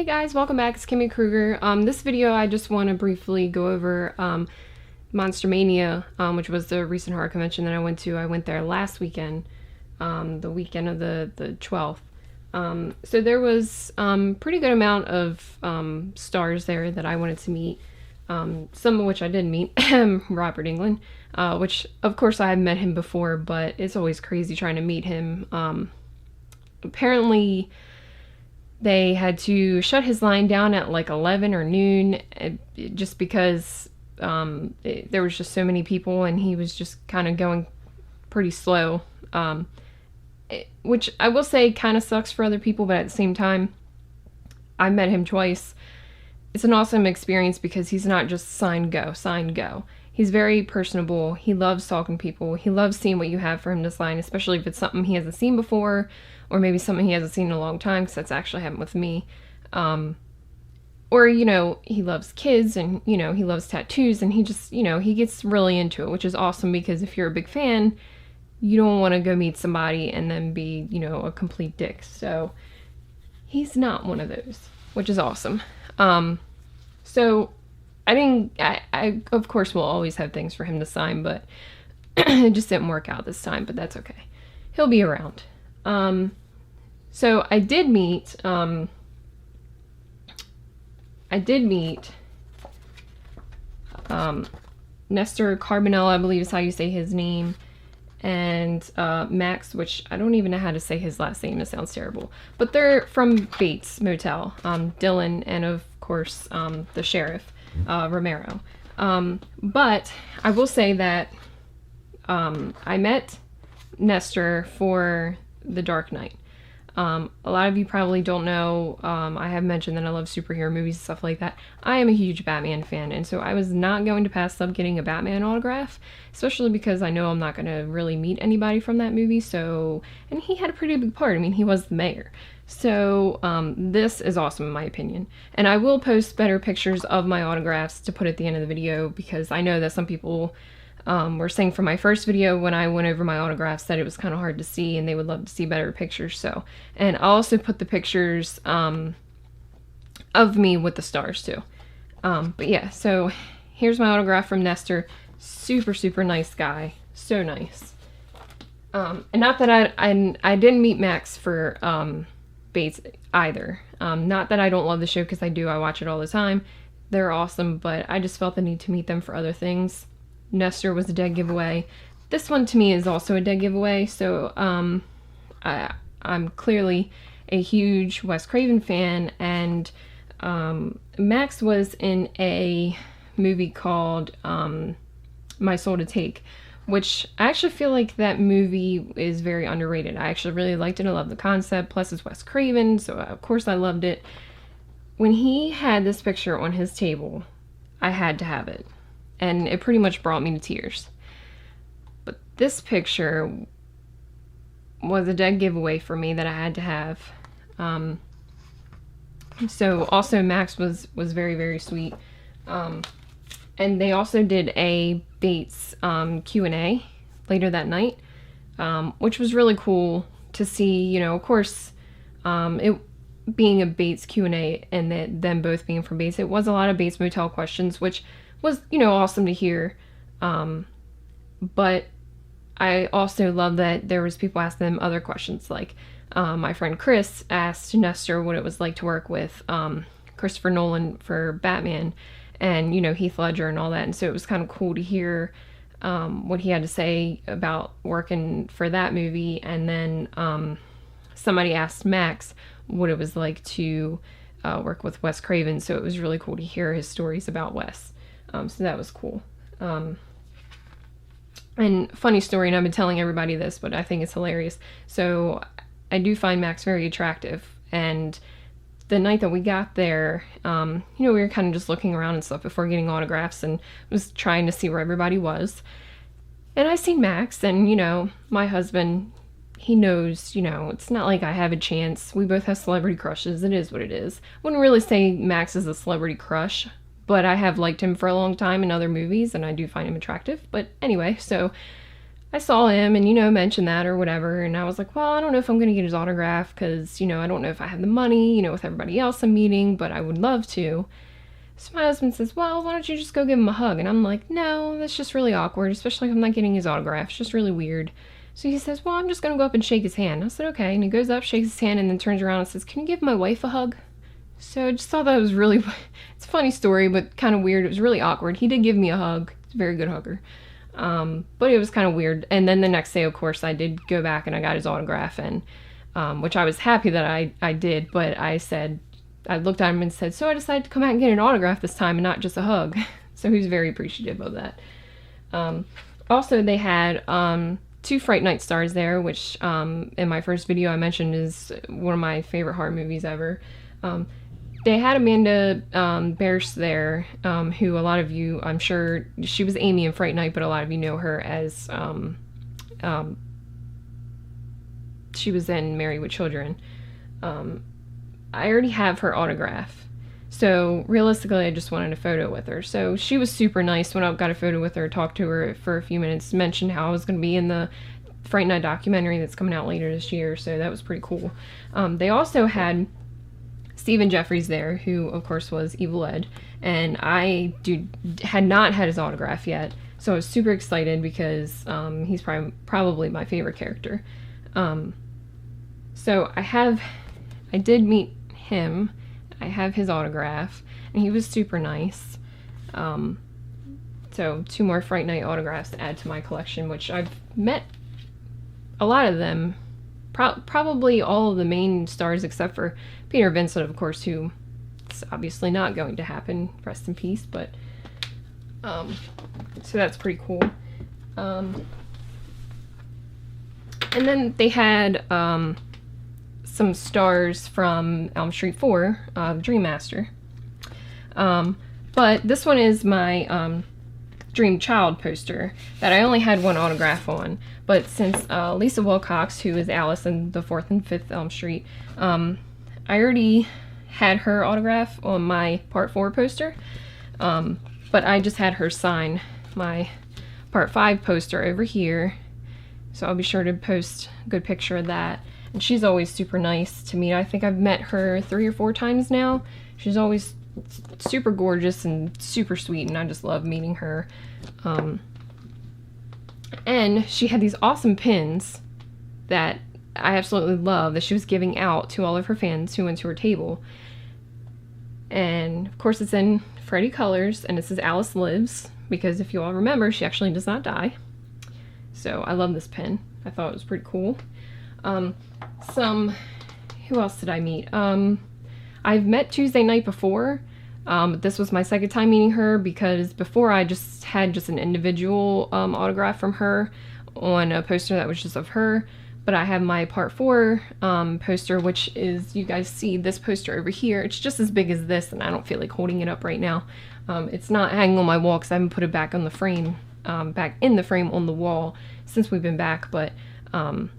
Hey guys, welcome back. It's Kimmy Kruger. This video I just want to briefly go over Monster Mania, which was the recent horror convention that I went to. I went there last weekend, the weekend of the 12th. So there was pretty good amount of stars there that I wanted to meet, some of which I did meet. Robert Englund, which of course I had met him before, but it's always crazy trying to meet him. Apparently they had to shut his line down at like 11 or noon just because there was just so many people and he was just kind of going pretty slow, which I will say kind of sucks for other people, but at the same time, I met him twice. It's an awesome experience because he's not just sign, go. He's very personable. He loves talking to people. He loves seeing what you have for him to sign, especially if it's something he hasn't seen before, or maybe something he hasn't seen in a long time, because that's actually happened with me. Or, he loves kids and, he loves tattoos, and he just, he gets really into it, which is awesome because if you're a big fan, you don't want to go meet somebody and then be, a complete dick. So he's not one of those, which is awesome. So I of course will always have things for him to sign, but it just didn't work out this time, but that's okay. He'll be around. So I did meet Nestor Carbonell, I believe is how you say his name, and Max, which I don't even know how to say his last name, it sounds terrible, but they're from Bates Motel, Dylan, and of course the sheriff, Romero. But I will say that I met Nestor for The Dark Knight. A lot of you probably don't know, I have mentioned that I love superhero movies and stuff like that. I am a huge Batman fan, and so I was not going to pass up getting a Batman autograph, especially because I know I'm not going to really meet anybody from that movie, and he had a pretty big part. I mean, he was the mayor. So, this is awesome in my opinion. And I will post better pictures of my autographs to put at the end of the video, because I know that some people were saying from my first video when I went over my autographs that it was kind of hard to see and they would love to see better pictures. So, and I'll also put the pictures of me with the stars too. But yeah, so here's my autograph from Nestor. Super, super nice guy. So nice. And not that I didn't meet Max for Bates either. Not that I don't love the show, because I do. I watch it all the time. They're awesome, but I just felt the need to meet them for other things. Nestor was a dead giveaway. This one to me is also a dead giveaway, so I'm clearly a huge Wes Craven fan, and Max was in a movie called My Soul to Take, which I actually feel like that movie is very underrated. I actually really liked it. I love the concept, plus it's Wes Craven, so of course I loved it. When he had this picture on his table, I had to have it. And it pretty much brought me to tears. But this picture was a dead giveaway for me that I had to have. So also Max was very, very sweet. And they also did a Bates Q&A later that night, which was really cool to see. Of course, it being a Bates Q&A and them both being from Bates, it was a lot of Bates Motel questions, which was, awesome to hear. But I also love that there was people asking them other questions. Like, my friend Chris asked Nestor what it was like to work with Christopher Nolan for Batman, and, Heath Ledger and all that. And so it was kind of cool to hear what he had to say about working for that movie. And then somebody asked Max what it was like to work with Wes Craven. So it was really cool to hear his stories about Wes. So that was cool. And funny story, and I've been telling everybody this, but I think it's hilarious. So I do find Max very attractive, and the night that we got there, we were kind of just looking around and stuff before getting autographs, and was trying to see where everybody was. And I seen Max, and, my husband, he knows, it's not like I have a chance. We both have celebrity crushes. It is what it is. Wouldn't really say Max is a celebrity crush, but I have liked him for a long time in other movies, and I do find him attractive. But anyway, so I saw him and, mentioned that or whatever. And I was like, well, I don't know if I'm going to get his autograph because, I don't know if I have the money, with everybody else I'm meeting, but I would love to. So my husband says, well, why don't you just go give him a hug? And I'm like, no, that's just really awkward, especially if I'm not getting his autograph. It's just really weird. So he says, well, I'm just going to go up and shake his hand. I said, okay. And he goes up, shakes his hand, and then turns around and says, can you give my wife a hug? So I just thought that was really, it's a funny story, but kind of weird. It was really awkward. He did give me a hug. He's a very good hugger. But it was kind of weird. And then the next day, of course, I did go back and I got his autograph, and which I was happy that I did. But I looked at him and said, so I decided to come out and get an autograph this time and not just a hug. So he was very appreciative of that. Also, they had 2 Fright Night stars there, which in my first video I mentioned is one of my favorite horror movies ever. They had Amanda Bearse there, who a lot of you, I'm sure, she was Amy in Fright Night, but a lot of you know her as, she was in Married with Children. I already have her autograph, so realistically I just wanted a photo with her. So she was super nice. Went up, got a photo with her, talked to her for a few minutes, mentioned how I was going to be in the Fright Night documentary that's coming out later this year, so that was pretty cool. They also had Stephen Jeffries there, who of course was Evil Ed, and I had not had his autograph yet, so I was super excited because he's probably my favorite character. So I did meet him. I have his autograph, and he was super nice. So 2 more Fright Night autographs to add to my collection, which I've met a lot of them. Probably all of the main stars except for Peter Vincent, of course, who it's obviously not going to happen. Rest in peace. But so that's pretty cool. And then they had some stars from Elm Street 4, Dream Master. But this one is my Dream Child poster that I only had 1 autograph on. But since Lisa Wilcox, who is Alice in the 4th and 5th Elm Street, I already had her autograph on my Part 4 poster. But I just had her sign my Part 5 poster over here. So I'll be sure to post a good picture of that. And she's always super nice to me. I think I've met her 3 or 4 times now. She's always super gorgeous and super sweet, and I just love meeting her. And she had these awesome pins that I absolutely love that she was giving out to all of her fans who went to her table. And of course it's in Freddy colors, and it says Alice Lives, because if you all remember, she actually does not die. So I love this pin. I thought it was pretty cool. Who else did I meet? I've met Tuesday Night before. This was my second time meeting her, because before I just had an individual autograph from her on a poster that was just of her. But I have my Part 4 poster, which is, you guys see this poster over here. It's just as big as this, and I don't feel like holding it up right now. It's not hanging on my wall because I haven't put it back on the frame, back in the frame on the wall since we've been back, but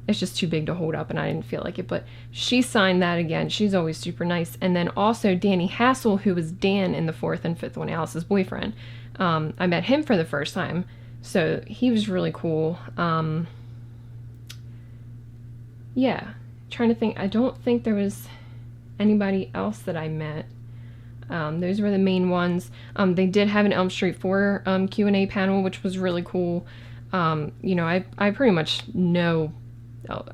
it's just too big to hold up and I didn't feel like it. But she signed that again. She's always super nice. And then also Danny Hassel, who was Dan in the 4th and 5th one, Alice's boyfriend. I met him for the first time, so he was really cool. Yeah, trying to think. I don't think there was anybody else that I met. Those were the main ones. They did have an Elm Street 4 Q&A panel, which was really cool. You know, I pretty much know,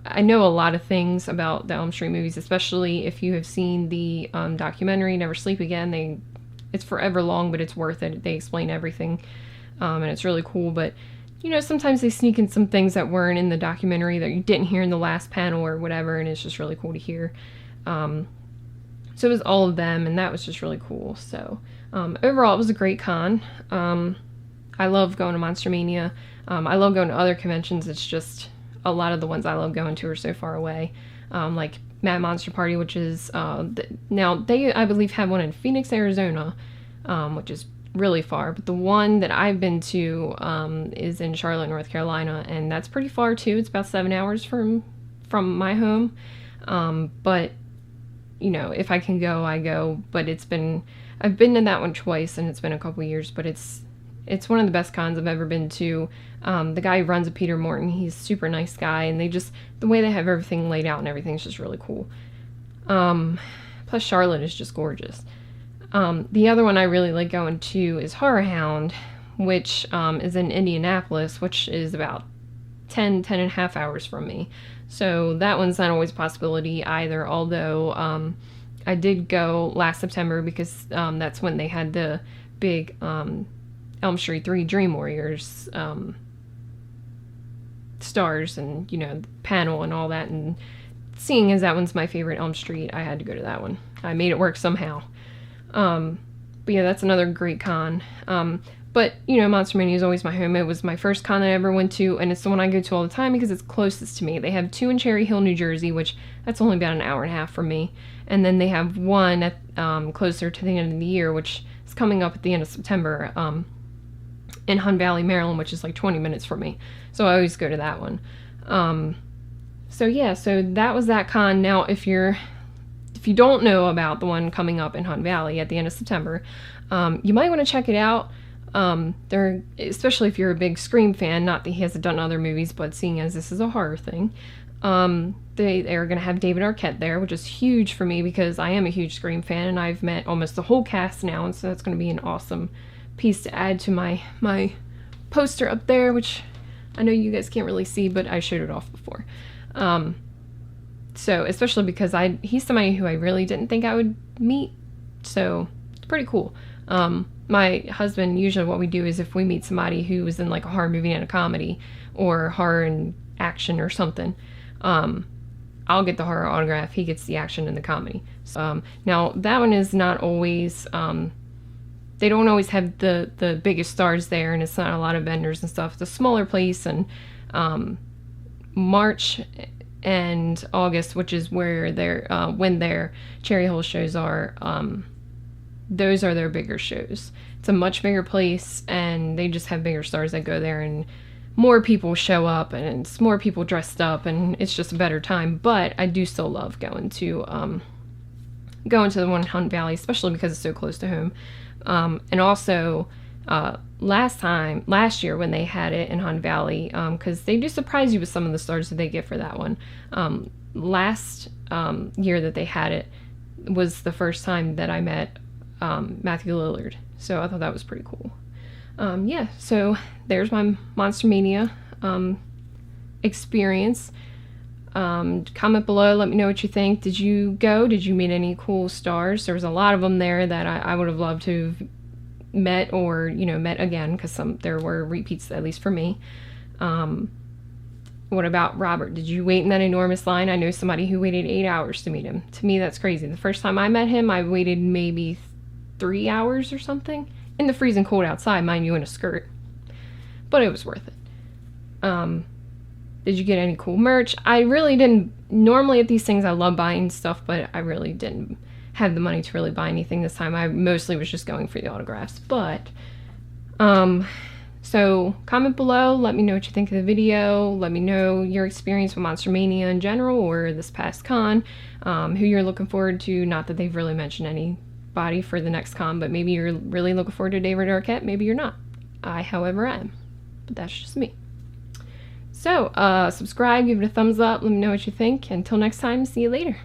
I know a lot of things about the Elm Street movies, especially if you have seen the documentary Never Sleep Again. It's forever long, but it's worth it. They explain everything, and it's really cool. But you know, sometimes they sneak in some things that weren't in the documentary that you didn't hear in the last panel or whatever, and it's just really cool to hear. So it was all of them, and that was just really cool. So overall, it was a great con. I love going to Monster Mania. I love going to other conventions. It's just a lot of the ones I love going to are so far away. Like Mad Monster Party, which is now they, I believe, have one in Phoenix, Arizona, which is really far. But the one that I've been to is in Charlotte, North Carolina, and that's pretty far too. It's about 7 hours from my home. But you know, if I can go, I go. But I've been to that one twice, and it's been a couple years. But it's It's one of the best cons I've ever been to. The guy who runs it, Peter Morton, he's a super nice guy, and the way they have everything laid out and everything's just really cool. Plus Charlotte is just gorgeous. The other one I really like going to is Horror Hound, which is in Indianapolis, which is about 10 and a half hours from me. So that one's not always a possibility either, although I did go last September because that's when they had the big Elm Street 3 Dream Warriors stars and, the panel and all that. And seeing as that one's my favorite Elm Street, I had to go to that one. I made it work somehow. But yeah, that's another great con. But, Monster Mania is always my home. It was my first con that I ever went to, and it's the one I go to all the time because it's closest to me. They have two in Cherry Hill, New Jersey, which that's only about an hour and a half from me. And then they have one at, closer to the end of the year, which is coming up at the end of September, in Hun Valley, Maryland, which is like 20 minutes from me. So I always go to that one. So yeah, so that was that con. Now, if you don't know about the one coming up in Hun Valley at the end of September, you might want to check it out. Especially if you're a big Scream fan, not that he hasn't done other movies, but seeing as this is a horror thing, they are going to have David Arquette there, which is huge for me because I am a huge Scream fan, and I've met almost the whole cast now, and so that's going to be an awesome piece to add to my poster up there, which I know you guys can't really see, but I showed it off before. So especially because he's somebody who I really didn't think I would meet, so it's pretty cool. My husband, usually what we do is if we meet somebody who was in like a horror movie and a comedy, or horror and action or something, I'll get the horror autograph, he gets the action and the comedy. So, now that one is not always, they don't always have the biggest stars there, and it's not a lot of vendors and stuff. It's a smaller place, and March and August, which is where when their Cherry Hill shows are, those are their bigger shows. It's a much bigger place, and they just have bigger stars that go there, and more people show up, and it's more people dressed up, and it's just a better time. But I do still love going to the one in Hunt Valley, especially because it's so close to home. And also, last year when they had it in Hunt Valley, because they do surprise you with some of the stars that they get for that one. Last year that they had it was the first time that I met Matthew Lillard, so I thought that was pretty cool. Yeah, so there's my Monster Mania experience. Comment below, let me know what you think. Did you go? Did you meet any cool stars? There was a lot of them there that I would have loved to have met, or met again, because there were repeats, at least for me. What about Robert? Did you wait in that enormous line? I know somebody who waited 8 hours to meet him. To me, that's crazy. The first time I met him, I waited maybe 3 hours or something in the freezing cold outside, mind you, in a skirt, but it was worth it. Did you get any cool merch? I really didn't. Normally at these things I love buying stuff, but I really didn't have the money to really buy anything this time. I mostly was just going for the autographs. But so comment below, let me know what you think of the video, let me know your experience with Monster Mania in general, or this past con, who you're looking forward to. Not that they've really mentioned anybody for the next con, but maybe you're really looking forward to David Arquette, maybe you're not. I, however, am. But that's just me. So, subscribe, give it a thumbs up, let me know what you think. Until next time, see you later.